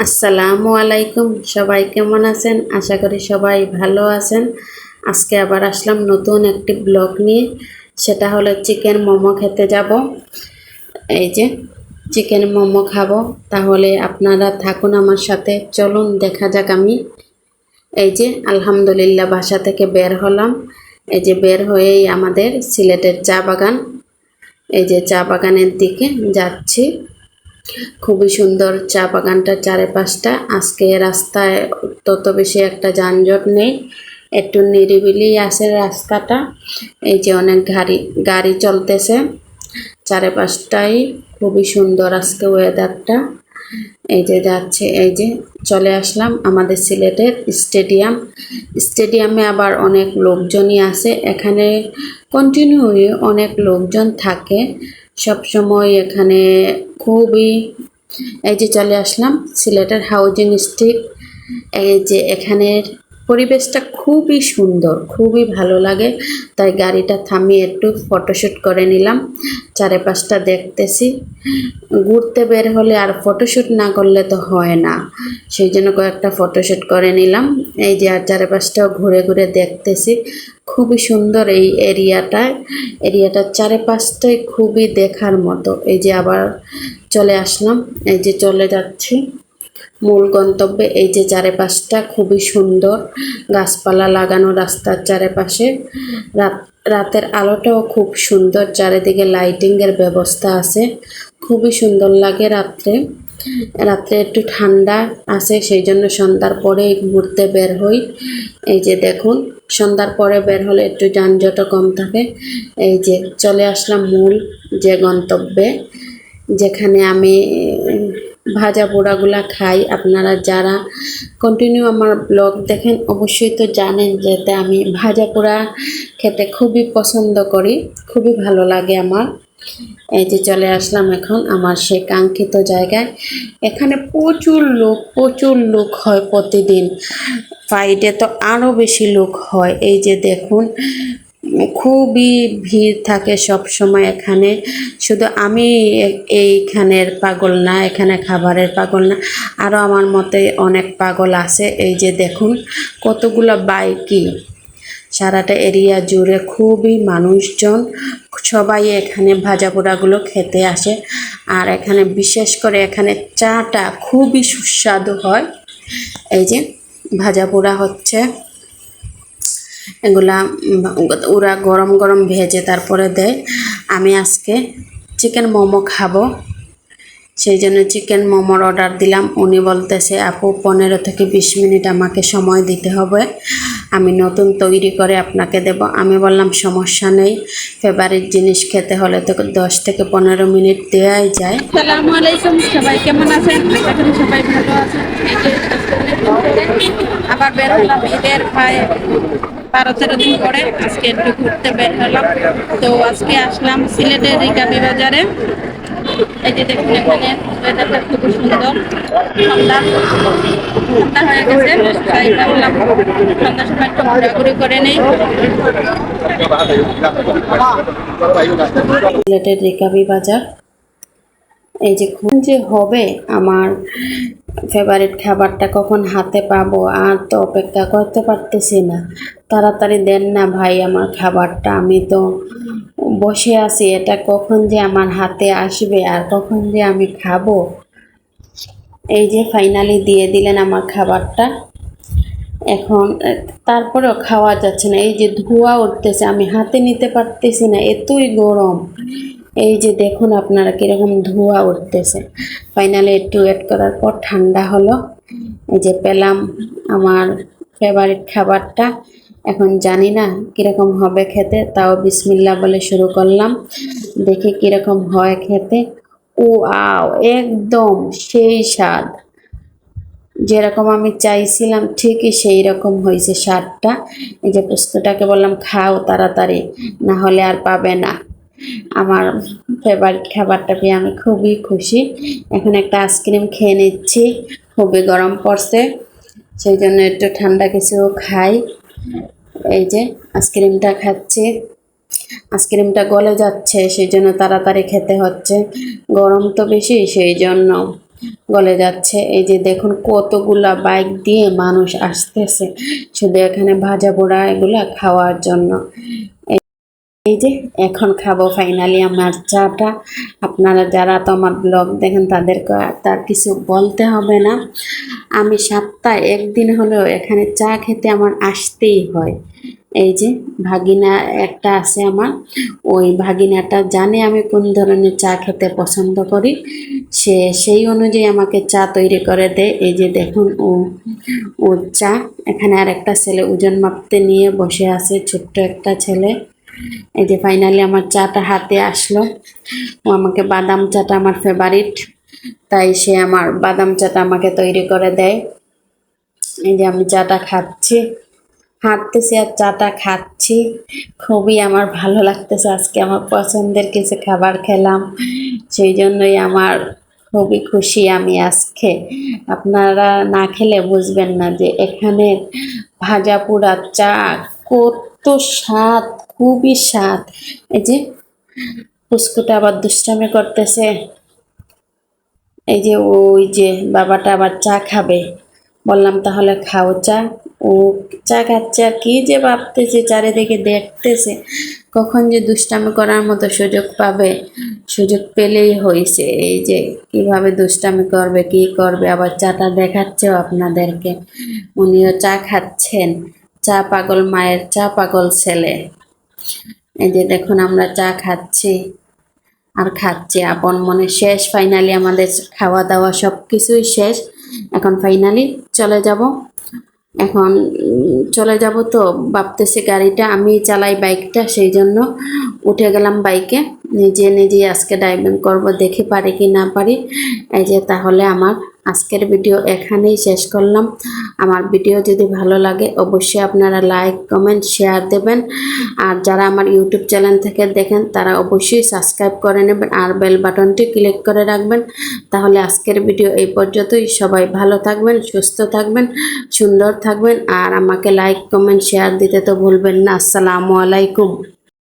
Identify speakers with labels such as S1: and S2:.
S1: আসসালামু আলাইকুম। সবাই কেমন আছেন? আশা করি সবাই ভালো আছেন। আজকে আবার আসলাম নতুন একটি ব্লগ নিয়ে। সেটা হলো চিকেন মোমো খেতে যাব। এই যে চিকেন মোমো খাবো। তাহলে আপনারা থাকুন আমার সাথে, চলুন দেখা যাক। আমি এই যে আলহামদুলিল্লাহ বাসা থেকে বের হলাম। এই যে বের হয়েই আমাদের সিলেটের চা বাগান। এই যে চা বাগানের দিকে যাচ্ছি। খুবই সুন্দর চা বাগানটার চারপাশটা। আজকে রাস্তায় তত বেশি একটা যানজট নেই, একটু নিরিবিলি আছে রাস্তাটা। এই যে অনেক গাড়ি চলতেছে চারপাশটাই। খুবই সুন্দর আজকে ওয়েদারটা। এই যে যাচ্ছে, এই যে চলে আসলাম আমাদের সিলেটের স্টেডিয়ামে আবার অনেক লোকজনই আছে এখানে। কন্টিনিউই অনেক লোকজন থাকে সব সময় এখানে। খুবই এই যে চলে আসলাম সিলেটের হাউজিং স্ট্রিট। এই যে এখানের পরিবেশটা খুবই সুন্দর, খুবই ভালো লাগে। তাই গাড়িটা থামিয়ে একটু ফটোশ্যুট করে নিলাম। চারপাশটা দেখতেছি। ঘুরতে বের হলে আর ফটোশ্যুট না করলে তো হয় না, সেই জন্য কয়েকটা ফটোশ্যুট করে নিলাম। এই যে আর চারপাশটাও ঘুরে ঘুরে দেখতেছি। খুবই সুন্দর এই এরিয়াটার চারপাশটাই খুবই দেখার মতো। এই যে আবার চলে আসলাম, এই যে চলে যাচ্ছি মূল গন্তব্যে। এই যে চারপাশটা খুবই সুন্দর, গাছপালা লাগানো রাস্তার চারপাশে। রাতের আলোটাও খুব সুন্দর, চারিদিকে লাইটিংয়ের ব্যবস্থা আছে। খুবই সুন্দর লাগে রাত্রে। রাত্রে একটু ঠান্ডা আছে, সেই জন্য সন্ধ্যার পরে ঘুরতে বের হই। এই যে দেখুন, সন্ধ্যার পরে বের হলে একটু যানজটও কম থাকে। এই যে চলে আসলাম মূল যে গন্তব্যে, যেখানে আমি ভাজা পোড়াগুলা খাই। আপনারা যারা কন্টিনিউ আমার ব্লগ দেখেন অবশ্যই তো জানেন যে আমি ভাজা পোড়া খেতে খুবই পছন্দ করি, খুবই ভালো লাগে আমার। এই যে চলে আসলাম এখন আমার সেই কাঙ্ক্ষিত জায়গায়। এখানে প্রচুর লোক হয় প্রতিদিন। ফ্রাইডে তো আরও বেশি লোক হয়। এই যে দেখুন, খুবই ভিড় থাকে সব সময় এখানে। শুধু আমি এইখানের পাগল না, এখানে খাবারের পাগল না, আরও আমার মতে অনেক পাগল আছে। এই যে দেখুন কতগুলো বাইকই সারাটা এরিয়া জুড়ে, খুবই মানুষজন। সবাই এখানে ভাজা পোড়াগুলো খেতে আসে। আর এখানে বিশেষ করে এখানে চাটা খুবই সুস্বাদু হয়। এই যে ভাজা পোড়া হচ্ছে, এগুলা ওরা গরম গরম ভেজে তারপরে দেয়। আমি আজকে চিকেন মোমো খাবো, সেই জন্য চিকেন মোমোর অর্ডার দিলাম। উনি বলতেছে আপু 15 থেকে 20 মিনিট আমাকে সময় দিতে হবে, আমি নতুন তৈরি করে আপনাকে দেব। আমি বললাম সমস্যা নেই, ফেভারিট জিনিস খেতে হলে তো 10 থেকে 15 মিনিট দেওয়াই যায়।
S2: আসসালামু আলাইকুম, সবাই কেমন আছেন? আশা করি সবাই ভালো আছেন। এই যে আবার বের হলাম ঈদের প্রায় 12-13 দিন পরে আজকে একটু ঘুরতে বের হলাম। তো আজকে আসলাম সিলেটের রিকাবি বাজারে। এই যে দেখুন এখানে ওয়েদারটা খুবই সুন্দর। ঠান্ডা হয়ে গেছে, তাই ভাবলাম সন্ধ্যার সময় একটু ঘোরাঘুরি করে নেই।
S1: সিলেটের রিকাবি বাজার। এই যে কোন যে হবে আমার ফেভারিট খাবারটা কখন হাতে পাবো, আর তো অপেক্ষা করতে পারতেছি না। তাড়াতাড়ি দেন না ভাই আমার খাবারটা, আমি তো বসে আছি। এটা কখন যে আমার হাতে আসবে আর কখন যে আমি খাবো। এই যে ফাইনালি দিয়ে দিলেন আমার খাবারটা। এখন তারপরেও খাওয়া যাচ্ছে না, এই যে ধোঁয়া উঠতেছে, আমি হাতে নিতে পারতেছি না, এতই গরম। এই যে দেখুন আপনারা কিরকম ধোঁয়া উঠতেছে। ফাইনালি একটু ওয়েট করার পর ঠান্ডা হলো। এই যে পেলাম আমার ফেভারিট খাবারটা। এখন জানি না কিরকম হবে খেতে, তাও বিসমিল্লাহ বলে শুরু করলাম, দেখি কিরকম হয় খেতে। ও আও, একদম সেই স্বাদ, যেরকম আমি চাইছিলাম ঠিকই সেই রকম হয়েছে স্বাদটা। এই যে পোস্তটাকে বললাম খাও তাড়াতাড়ি, না হলে আর পাবে না। আমার ফেভারিট খাবারটা পেয়ে আমি খুবই খুশি। এখন একটা আইসক্রিম খেয়ে নিচ্ছি, খুবই গরম পড়ছে, সেই জন্য একটু ঠান্ডা কিছু খাই। এই যে আইসক্রিমটা খাচ্ছি, আইসক্রিমটা গলে যাচ্ছে, সেই জন্য তাড়াতাড়ি খেতে হচ্ছে। গরম তো বেশি, সেই জন্য গলে যাচ্ছে। এই যে দেখুন কতগুলা বাইক দিয়ে মানুষ আসতেছে শুধু এখানে ভাজা পোড়া এগুলা খাওয়ার জন্য। এই যে এখন খাবো ফাইনালি আমার চাটা। আপনারা যারা তো আমার ব্লগ দেখেন তাদেরকে তার কিছু বলতে হবে না, আমি সপ্তাহে একদিন হলেও এখানে চা খেতে আমার আসতেই হয়। এই যে ভাগিনা একটা আছে আমার, ওই ভাগিনাটা জানে আমি কোন ধরনের চা খেতে পছন্দ করি, সে সেই অনুযায়ী আমাকে চা তৈরি করে দেয়। এই যে দেখুন ও চা, এখানে আর একটা ছেলে ওজন মাপতে নিয়ে বসে আছে, ছোট্ট একটা ছেলে। এই যে ফাইনালি আমার চাটা হাতে আসলো। ও আমাকে বাদাম চাটা আমার ফেভারিট, তাই সে আমার বাদাম চাটা আমাকে তৈরি করে দেয়। এই যে আমি চাটা খাচ্ছি, হাঁটতেছি আর চাটা খাচ্ছি। খুবই আমার ভালো লাগতেছে, আজকে আমার পছন্দের কিছু খাবার খেলাম, সেই জন্যই আমার খুবই খুশি আমি আজকে। আপনারা না খেলে বুঝবেন না যে এখানে ভাজা পোড়া চা কত স্বাদ, খুবই স্বাদ। এই যে পুস্কুটা আবার দুষ্টামি করতেছে। এই যে ওই যে বাবাটা আবার চা খাবে, বললাম তাহলে খাও চা। ও চা খাচ্ছে আর কি যে ভাবতেছে, চারিদিকে দেখতেছে কখন যে দুষ্টামি করার মতো সুযোগ পাবে, সুযোগ পেলেই হয়েছে। এই যে কিভাবে দুষ্টামি করবে কি করবে, আবার চাটা দেখাচ্ছেও আপনাদেরকে। উনিও চা খাচ্ছেন, চা পাগল মায়ের চা পাগল ছেলে। এই যে দেখুন আমরা চা খাচ্ছি আর খাচ্ছি আপন মনে। শেষ ফাইনালি আমাদের খাওয়া দাওয়া সব কিছুই শেষ। এখন ফাইনালি চলে যাব। এখন চলে যাব তো ভাবতেছি, গাড়িটা আমি চালাই বাইকটা, সেই জন্য উঠে গেলাম বাইকে। নিজে নিজে আজকে ড্রাইভিং করব, দেখি পারি কি না পারি। এই যে তাহলে আমার আজকের ভিডিও এখানেই শেষ করলাম। আমার ভিডিও যদি ভালো লাগে অবশ্যই আপনারা লাইক কমেন্ট শেয়ার দেবেন, আর যারা আমার ইউটিউব চ্যানেল থেকে দেখেন তারা অবশ্যই সাবস্ক্রাইব করে নেবেন আর বেল বাটনটি ক্লিক করে রাখবেন। তাহলে আজকের ভিডিও এই পর্যন্তই। সবাই ভালো থাকবেন, সুস্থ থাকবেন, সুন্দর থাকবেন, আর আমাকে লাইক কমেন্ট শেয়ার দিতে তো ভুলবেন না। আসসালামু আলাইকুম।